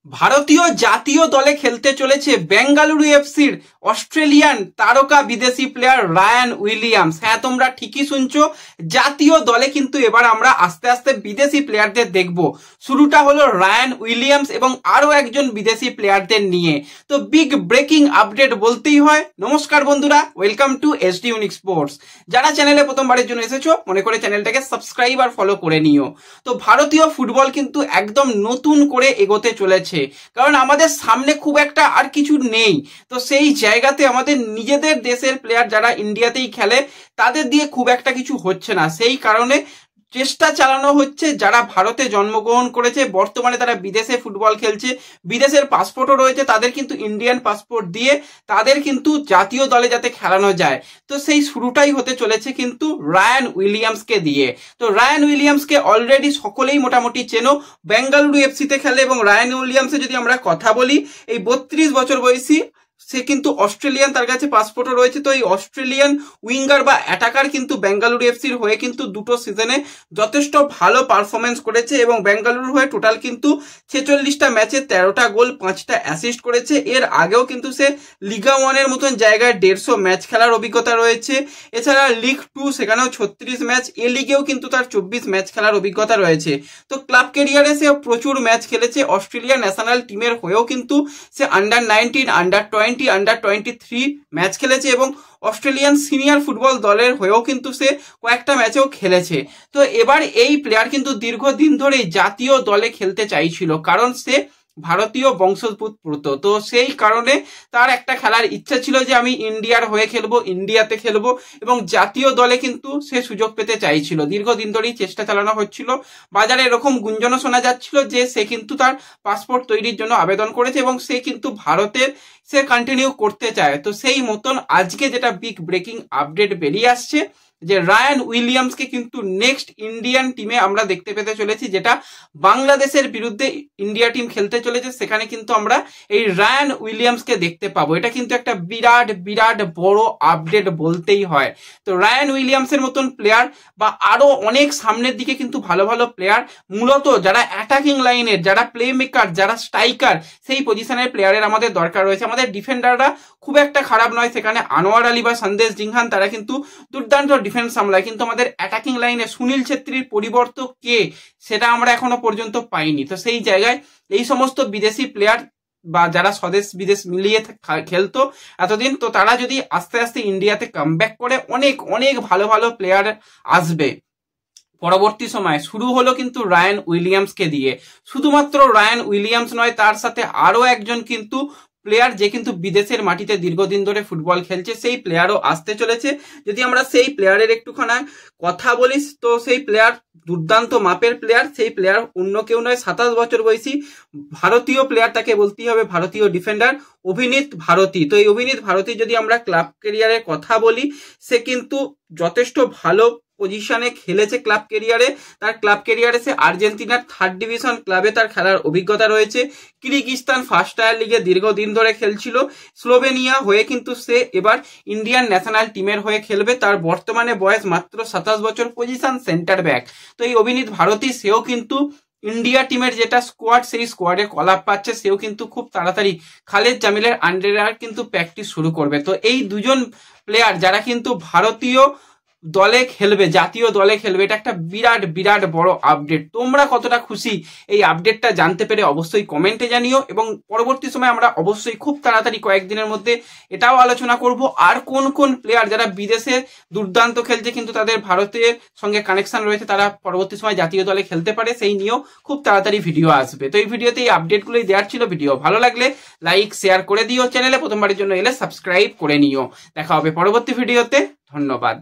ভারতীয় জাতীয় দলে খেলতে চলেছে বেঙ্গালুরু এফসির অস্ট্রেলিয়ান তারকা বিদেশি প্লেয়ার রায়ান উইলিয়ামস। হ্যাঁ, তোমরা ঠিকই শুনছো, জাতীয় দলে কিন্তু এবার আমরা আস্তে আস্তে বিদেশি প্লেয়ারদের দেখব। শুরুটা হলো রায়ান উইলিয়ামস এবং আরো একজন বিদেশি প্লেয়ারদের নিয়ে। তো বিগ ব্রেকিং আপডেট বলতেই হয়। নমস্কার বন্ধুরা, welcome to SD unique sports. যারা চ্যানেলে প্রথমবারের জন্য এসেছো মনে করে চ্যানেলটাকে সাবস্ক্রাইব আর ফলো করে নিও। তো ভারতীয় ফুটবল কিন্তু একদম নতুন করে এগোতে চলেছে, কারণ আমাদের সামনে খুব একটা আর কিছু নেই। তো সেই জায়গাতে আমাদের নিজেদের দেশের প্লেয়ার যারা ইন্ডিয়াতেই খেলে তাদের দিয়ে খুব একটা কিছু হচ্ছে না। সেই কারণে চেষ্টা চালানো হচ্ছে যারা ভারতে জন্মগ্রহণ করেছে, বর্তমানে তারা বিদেশে ফুটবল খেলছে, বিদেশের পাসপোর্টও রয়েছে, তাদের কিন্তু ইন্ডিয়ান পাসপোর্ট দিয়ে তাদের কিন্তু জাতীয় দলে যাতে খেলানো যায়। তো সেই শুরুটাই হতে চলেছে কিন্তু রায়ান উইলিয়ামসকে দিয়ে। তো রায়ান উইলিয়ামসকে অলরেডি সকলেই মোটামুটি চেনো, বেঙ্গালুরু এফসিতে খেলে। এবং রায়ান উইলিয়ামসের যদি আমরা কথা বলি, এই 32 বছর বয়সী সে কিন্তু অস্ট্রেলিয়ান, তার কাছে পাসপোর্টও রয়েছে। তো এই অস্ট্রেলিয়ান উইঙ্গার বা অ্যাটাকার কিন্তু বেঙ্গালুরু এফসির হয়ে কিন্তু দুটো সিজনে যথেষ্ট ভালো পারফরমেন্স করেছে এবং বেঙ্গালুরুর হয়ে টোটাল কিন্তু 46টা ম্যাচে 13টা গোল 5টা অ্যাসিস্ট করেছে। এর আগেও কিন্তু সে লিগা 1-এর মতন জায়গায় 150 ম্যাচ খেলার অভিজ্ঞতা রয়েছে। এছাড়া লিগ 2 সেখানেও 36 ম্যাচ, এ লিগেও কিন্তু তার 24 ম্যাচ খেলার অভিজ্ঞতা রয়েছে। তো ক্লাব ক্যারিয়ারে সে প্রচুর ম্যাচ খেলেছে। অস্ট্রেলিয়া ন্যাশনাল টিমের হয়েও কিন্তু সে আন্ডার-19, আন্ডার-20, আন্ডার-23 ম্যাচ খেলেছে এবং অস্ট্রেলিয়ান সিনিয়র ফুটবল দলের হয়েও কিন্তু সে কয়েকটা ম্যাচেও খেলেছে। তো এবার এই প্লেয়ার কিন্তু দীর্ঘদিন ধরে জাতীয় দলে খেলতে চাইছিল, কারণ সে ভারতীয় বংশোদ্ভূত। তো সেই কারণে তার একটা খেলার ইচ্ছা ছিল যে আমি ইন্ডিয়ার হয়ে খেলবো, ইন্ডিয়াতে খেলবো, এবং জাতীয় দলে কিন্তু সে সুযোগ পেতে চাইছিল। দীর্ঘদিন ধরেই চেষ্টা চালানো হচ্ছিল। বাজারে এরকম গুঞ্জনও শোনা যাচ্ছিল যে সে কিন্তু তার পাসপোর্ট তৈরির জন্য আবেদন করেছে এবং সে কিন্তু ভারতের সে কন্টিনিউ করতে চায়। তো সেই মতন আজকে যেটা বিগ ব্রেকিং আপডেট বেরিয়ে আসছে যে রায়ান উইলিয়ামসকে কিন্তু নেক্সট ইন্ডিয়ান টিমে আমরা দেখতে পেতে চলেছি, যেটা বাংলাদেশের বিরুদ্ধে ইন্ডিয়া টিম খেলতে চলেছে। সেখানে কিন্তু আমরা এই রায়ান উইলিয়ামসকে দেখতে পাবো। এটা কিন্তু একটা বিরাট বিরাট বড় আপডেট বলতেই হয়। তো রায়ান উইলিয়ামসের মতন প্লেয়ার বা আরো অনেক সামনের দিকে কিন্তু ভালো ভালো প্লেয়ার, মূলত যারা অ্যাটাকিং লাইনের, যারা প্লে মেকার, যারা স্ট্রাইকার, সেই পজিশনের প্লেয়ারের আমাদের দরকার রয়েছে। আমাদের ডিফেন্ডাররা খুব একটা খারাপ নয়, সেখানে আনোয়ার আলী বা সন্দেশ জিংহান তারা কিন্তু দুর্দান্ত ডিফেন্স সামলায়, কিন্তু আমাদের অ্যাটাকিং লাইনে সুনীল ছেত্রীর পরিবর্তক কে সেটা আমরা এখনো পর্যন্ত পাইনি। তো সেই জায়গায় এই সমস্ত বিদেশি প্লেয়ার বা যারা স্বদেশ বিদেশ মিলিয়ে খেলতো এতদিন, তো তারা যদি আস্তে আস্তে ইন্ডিয়াতে কামব্যাক করে অনেক অনেক ভালো ভালো প্লেয়ার আসবে। পরবর্তী সময় শুরু হলো কিন্তু রায়ান উইলিয়ামসকে দিয়ে। শুধুমাত্র রায়ান উইলিয়ামস নয়, তার সাথে আরো একজন কিন্তু প্লেয়ার যে কিন্তু বিদেশের মাটিতে দীর্ঘদিন ধরে ফুটবল খেলছে, সেই প্লেয়ারও আসতে চলেছে। যদি আমরা সেই প্লেয়ারের একটুখানা কথা বলিস, তো সেই প্লেয়ার দুর্দান্ত মাপের প্লেয়ার। সেই প্লেয়ার অন্য কেউ নয়, 27 বছর বয়সী ভারতীয় প্লেয়ার, তাকে বলতেই হবে ভারতীয় ডিফেন্ডার অভিনীত ভারতী। তো এই অভিনীত ভারতী যদি আমরা ক্লাব ক্যারিয়ারের কথা বলি, সে কিন্তু যথেষ্ট ভালো পজিশনে খেলেছে ক্লাব ক্যারিয়ারে। তার ক্লাব ক্যারিয়ারে সে আর্জেন্টিনার 3rd ডিভিশন ক্লাবে তার খেলার অভিজ্ঞতা রয়েছে। কিরগিজস্তান ফার্স্ট টায়ার লিগে দীর্ঘদিন ধরে খেলছিল। স্লোভেনিয়া হয়ে কিন্তু সে এবার ইন্ডিয়ান ন্যাশনাল টিমের হয়ে খেলবে। তার বর্তমানে বয়স মাত্র 27 বছর, পজিশন সেন্টার ব্যাক। তো এই অভিনীত ভারতী সেও কিন্তু ইন্ডিয়া টিমের যেটা স্কোয়াড, সেই স্কোয়াডে কলাপ পাচ্ছে। সেও কিন্তু খুব তাড়াতাড়ি খালেদ জামিলের আন্ডারে কিন্তু প্র্যাকটিস শুরু করবে। তো এই দুজন প্লেয়ার যারা কিন্তু ভারতীয় দলে খেলবে, জাতীয় দলে খেলবে, এটা একটা বিরাট বিরাট বড় আপডেট। তোমরা কতটা খুশি এই আপডেটটা জানতে পেরে অবশ্যই কমেন্টে জানিও। এবং পরবর্তী সময় আমরা অবশ্যই খুব তাড়াতাড়ি কয়েকদিনের মধ্যে এটাও আলোচনা করব আর কোন কোন প্লেয়ার যারা বিদেশে দুর্দান্ত খেলছে কিন্তু তাদের ভারতের সঙ্গে কানেকশন রয়েছে, তারা পরবর্তী সময় জাতীয় দলে খেলতে পারে, সেই নিয়েও খুব তাড়াতাড়ি ভিডিও আসবে। তো এই ভিডিওতে এই আপডেটগুলোই দেওয়ার ছিল। ভিডিও ভালো লাগলে লাইক শেয়ার করে দিও, চ্যানেলে প্রথমবারের জন্য এলে সাবস্ক্রাইব করে নিও। দেখা হবে পরবর্তী ভিডিওতে। ধন্যবাদ।